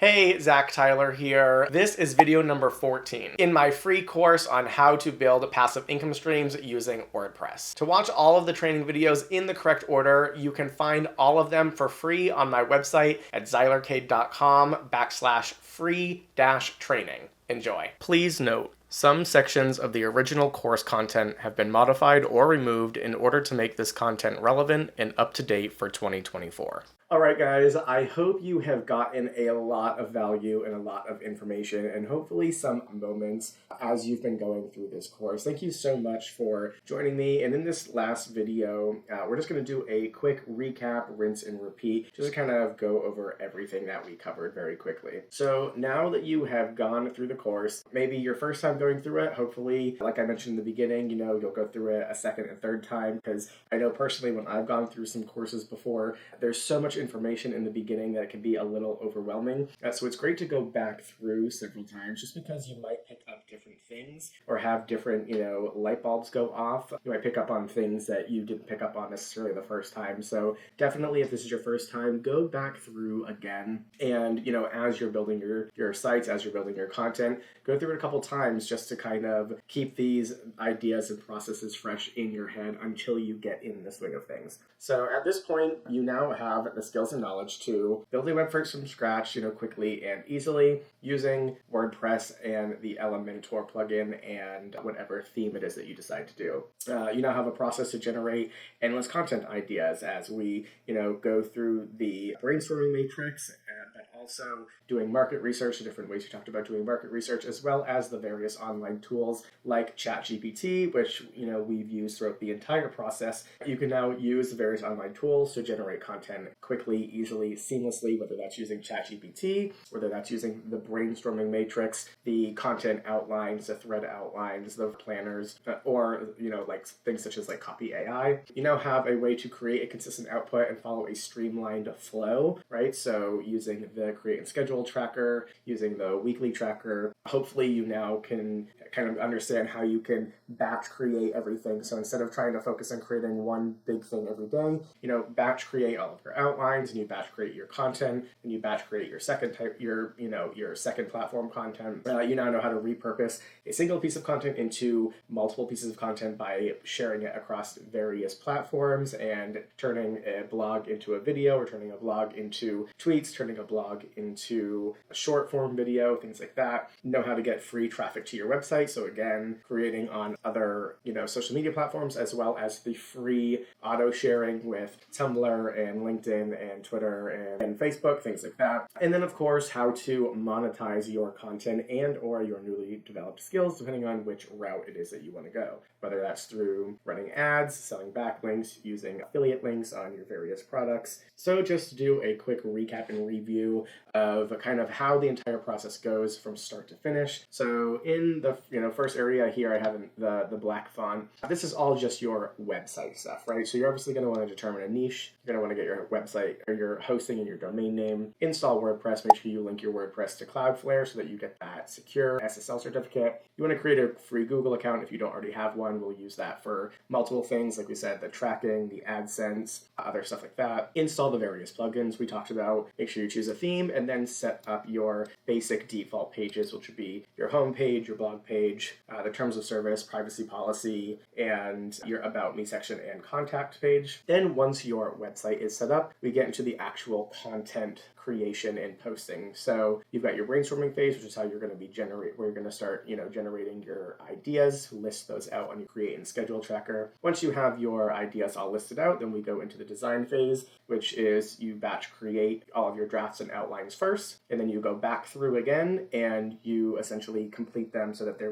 Hey, Zach Tyler here. This is video number 14 in my free course on how to build passive income streams using WordPress. To watch all of the training videos in the correct order, you can find all of them for free on my website at zylercade.com/free-training. Enjoy. Please note, some sections of the original course content have been modified or removed in order to make this content relevant and up to date for 2024. All right, guys, I hope you have gotten a lot of value and a lot of information and hopefully some moments as you've been going through this course. Thank you so much for joining me. And in this last video, we're just going to do a quick recap, rinse, and repeat, just to kind of go over everything that we covered very quickly. So now that you have gone through the course, maybe your first time going through it, hopefully, like I mentioned in the beginning, you'll go through it a second and third time, because I know personally when I've gone through some courses before, there's so much information in the beginning that it can be a little overwhelming. So it's great to go back through several times just because you might pick up different things or have different, light bulbs go off. You might pick up on things that you didn't pick up on necessarily the first time. So definitely if this is your first time, go back through again. And, as you're building your sites, as you're building your content, go through it a couple times just to kind of keep these ideas and processes fresh in your head until you get in the swing of things. So at this point, you now have the skills and knowledge to build a website from scratch, quickly and easily using WordPress and the Elementor plugin and whatever theme it is that you decide to do. You now have a process to generate endless content ideas as we, go through the brainstorming matrix, but also doing market research, the different ways we talked about doing market research, as well as the various online tools like ChatGPT, which, we've used throughout the entire process. You can now use the various online tools to generate content quickly, easily, seamlessly, whether that's using ChatGPT, whether that's using the brainstorming matrix, the content outlines, the thread outlines, the planners, or, like things such as like Copy AI. You now have a way to create a consistent output and follow a streamlined flow, right? So using the create and schedule tracker, using the weekly tracker, hopefully you now can kind of understand how you can batch create everything. So instead of trying to focus on creating one big thing every day, batch create all of your outlines, and you batch create your content, and you batch create your second type, your second platform content. You now know how to repurpose a single piece of content into multiple pieces of content by sharing it across various platforms and turning a blog into a video, or turning a blog into tweets, turning a blog into a short form video, things like that. Know how to get free traffic to your website. So again, creating on other, social media platforms, as well as the free auto sharing with Tumblr and LinkedIn and Twitter and Facebook, things like that. And then of course, how to monetize your content and or your newly developed skills, depending on which route it is that you want to go. Whether that's through running ads, selling backlinks, using affiliate links on your various products. So just to do a quick recap and review of kind of how the entire process goes from start to finish. So in the first area here, I have the black font. This is all just your website stuff, right? So you're obviously going to want to determine a niche. You're going to want to get your website or your hosting and your domain name. Install WordPress. Make sure you link your WordPress to Cloudflare so that you get that secure SSL certificate. You want to create a free Google account if you don't already have one. We'll use that for multiple things, like we said, the tracking, the AdSense, other stuff like that. Install the various plugins we talked about. Make sure you choose a theme and then set up your basic default pages, which would be your home page, your blog page, the terms of service, privacy policy, and your About Me section and contact page. Then once your website is set up, we get into the actual content creation and posting. So you've got your brainstorming phase, which is how you're going to be where you're going to start, generating your ideas, list those out on your create and schedule tracker. Once you have your ideas all listed out, then we go into the design phase, which is you batch create all of your drafts and outlines first, and then you go back through again and you essentially complete them so that they're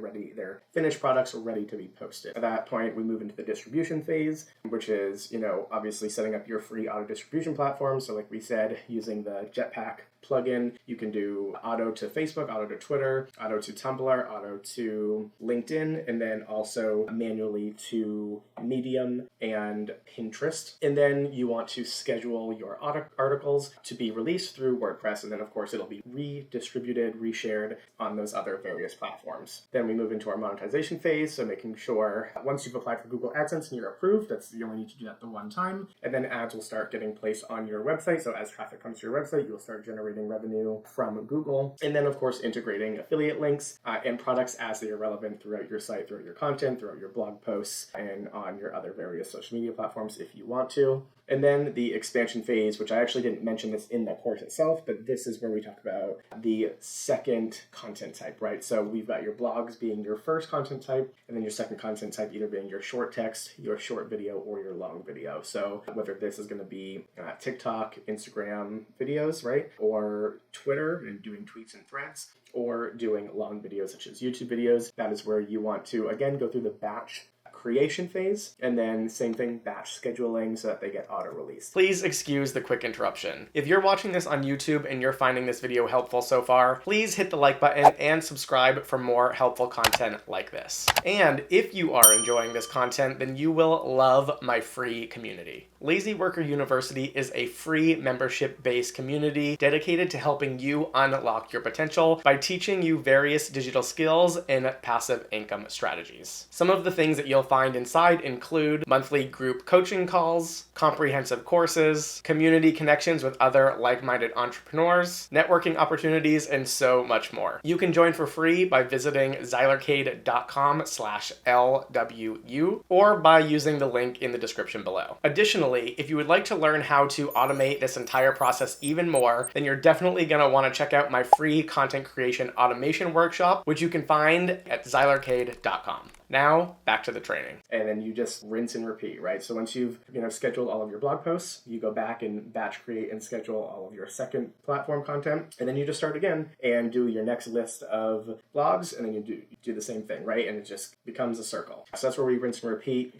finished products are ready to be posted. At that point, we move into the distribution phase, which is, obviously setting up your free auto distribution platform. So like we said, using the Jetpack plugin, you can do auto to Facebook, auto to Twitter, auto to Tumblr, auto to LinkedIn, and then also manually to Medium and Pinterest. And then you want to schedule your articles to be released through WordPress, and then of course it'll be redistributed, reshared on those other various platforms. Then we move into our monetization phase, so making sure once you've applied for Google AdSense and you're approved, you only need to do that the one time, and then ads will start getting placed on your website. So as traffic comes to your website, you'll start generating generating revenue from Google. And then, of course, integrating affiliate links and products as they are relevant throughout your site, throughout your content, throughout your blog posts, and on your other various social media platforms if you want to. And then the expansion phase, which I actually didn't mention this in the course itself, but this is where we talk about the second content type, right? So we've got your blogs being your first content type, and then your second content type either being your short text, your short video, or your long video. So whether this is going to be TikTok, Instagram videos, right? Or Twitter and doing tweets and threads, or doing long videos such as YouTube videos, that is where you want to, again, go through the batch creation phase, and then same thing, batch scheduling so that they get auto-released. Please excuse the quick interruption. If you're watching this on YouTube and you're finding this video helpful so far, please hit the like button and subscribe for more helpful content like this. And if you are enjoying this content, then you will love my free community. Lazy Worker University is a free membership-based community dedicated to helping you unlock your potential by teaching you various digital skills and passive income strategies. Some of the things that you'll find inside include monthly group coaching calls, comprehensive courses, community connections with other like-minded entrepreneurs, networking opportunities, and so much more. You can join for free by visiting zylercade.com/LWU or by using the link in the description below. Additionally, if you would like to learn how to automate this entire process even more, then you're definitely going to want to check out my free content creation automation workshop, which you can find at zylercade.com. Now, back to the training. And then you just rinse and repeat, right? So once you've scheduled all of your blog posts, you go back and batch create and schedule all of your second platform content, and then you just start again and do your next list of blogs, and then you do the same thing, right? And it just becomes a circle. So that's where we rinse and repeat,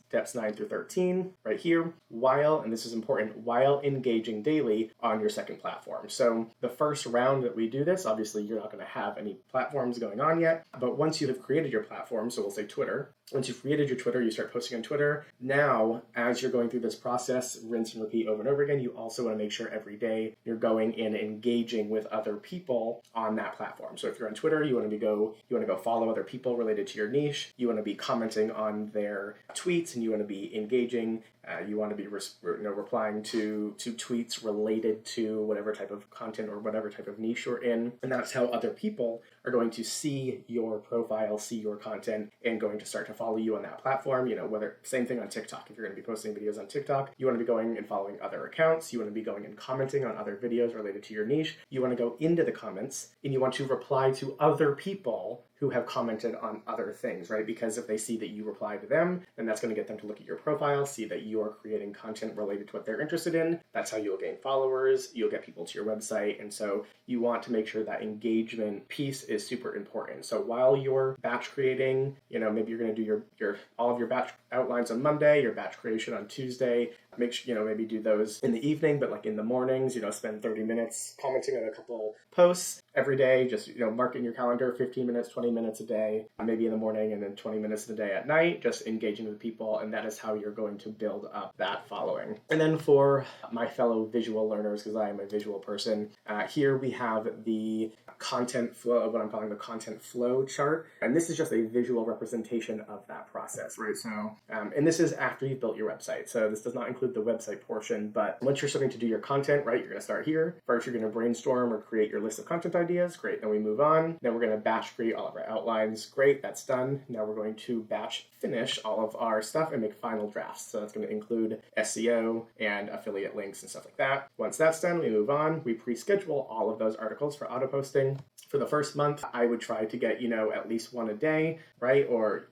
steps 9 through 13 right here, while, and this is important, while engaging daily on your second platform. So the first round that we do this, obviously you're not going to have any platforms going on yet, but once you have created your platform, so we'll say Twitter. Once you've created your Twitter, you start posting on Twitter. Now, as you're going through this process, rinse and repeat over and over again, you also want to make sure every day you're going and engaging with other people on that platform. So if you're on Twitter, you want to go follow other people related to your niche. You want to be commenting on their tweets, and you want to be engaging. You want to be replying to tweets related to whatever type of content or whatever type of niche you're in. And that's how other people are going to see your profile, see your content, and going to start to follow you on that platform. Whether same thing on TikTok. If you're going to be posting videos on TikTok, you want to be going and following other accounts. You want to be going and commenting on other videos related to your niche. You want to go into the comments and you want to reply to other people who have commented on other things, right? Because if they see that you reply to them, then that's going to get them to look at your profile, see that you are creating content related to what they're interested in. That's how you'll gain followers, you'll get people to your website, and so you want to make sure that engagement piece is super important. So while you're batch creating, maybe you're going to do your all of your batch outlines on Monday, your batch creation on Tuesday. Make sure, maybe do those in the evening, but like in the mornings, spend 30 minutes commenting on a couple posts every day. Just, mark in your calendar 15 minutes, 20 minutes a day, maybe in the morning, and then 20 minutes a day at night, just engaging with people. And that is how you're going to build up that following. And then for my fellow visual learners, because I am a visual person, here we have the content flow, what I'm calling the content flow chart. And this is just a visual representation of that process, right? So, and this is after you've built your website. So this does not include the website portion, but once you're starting to do your content, right, you're going to start here. First, you're going to brainstorm or create your list of content ideas. Great. Then we move on. Then we're going to batch create all of our outlines. Great. That's done. Now we're going to batch finish all of our stuff and make final drafts. So that's going to include SEO and affiliate links and stuff like that. Once that's done, we move on. We pre-schedule all of those articles for auto posting. For the first month, I would try to get, at least one a day, right? Or,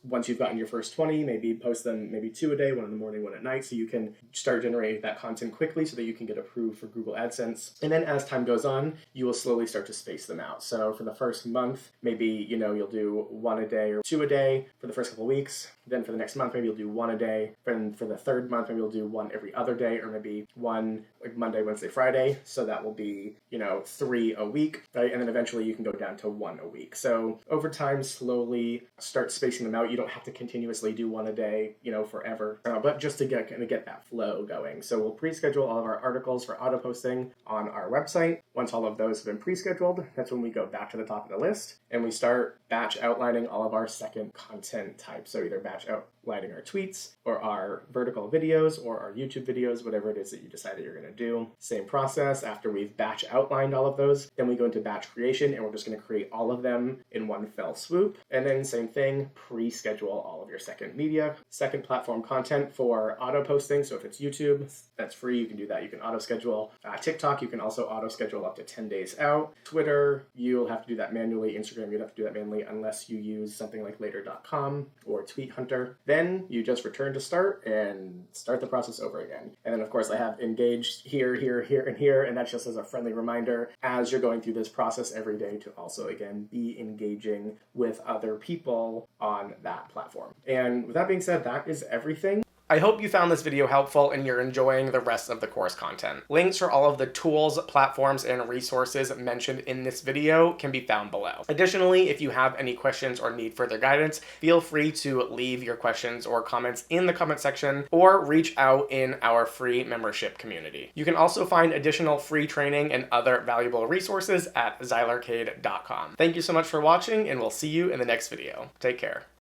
once you've gotten your first 20, maybe post them maybe 2 a day, 1 in the morning, 1 at night, so you can start generating that content quickly so that you can get approved for Google AdSense. And then as time goes on, you will slowly start to space them out. So for the first month, maybe, you'll do 1 a day or 2 a day for the first couple of weeks. Then for the next month, maybe you'll do 1 a day. Then for the third month, maybe you'll do 1 every other day, or maybe 1 like Monday, Wednesday, Friday. So that will be, 3 a week, right? And then eventually you can go down to 1 a week. So over time, slowly start spacing them out. You don't have to continuously do 1 a day, forever, but just to get that flow going. So we'll pre-schedule all of our articles for auto posting on our website. Once all of those have been pre-scheduled, that's when we go back to the top of the list and we start batch outlining all of our second content types. So either batch lighting our tweets or our vertical videos or our YouTube videos, whatever it is that you decided you're going to do. Same process. After we've batch outlined all of those, then we go into batch creation, and we're just going to create all of them in one fell swoop. And then same thing, pre-schedule all of your second media, second platform content for auto posting. So if it's YouTube, that's free. You can do that. You can auto schedule. TikTok, you can also auto schedule up to 10 days out. Twitter, you'll have to do that manually. Instagram, you'd have to do that manually unless you use something like later.com or Tweet Hunter. Then you just return to start and start the process over again. And then of course I have engaged here, here, here, and here, and that's just as a friendly reminder as you're going through this process every day to also again be engaging with other people on that platform. And with that being said, that is everything. I hope you found this video helpful and you're enjoying the rest of the course content. Links for all of the tools, platforms, and resources mentioned in this video can be found below. Additionally, if you have any questions or need further guidance, feel free to leave your questions or comments in the comment section or reach out in our free membership community. You can also find additional free training and other valuable resources at xylarcade.com. Thank you so much for watching, and we'll see you in the next video. Take care.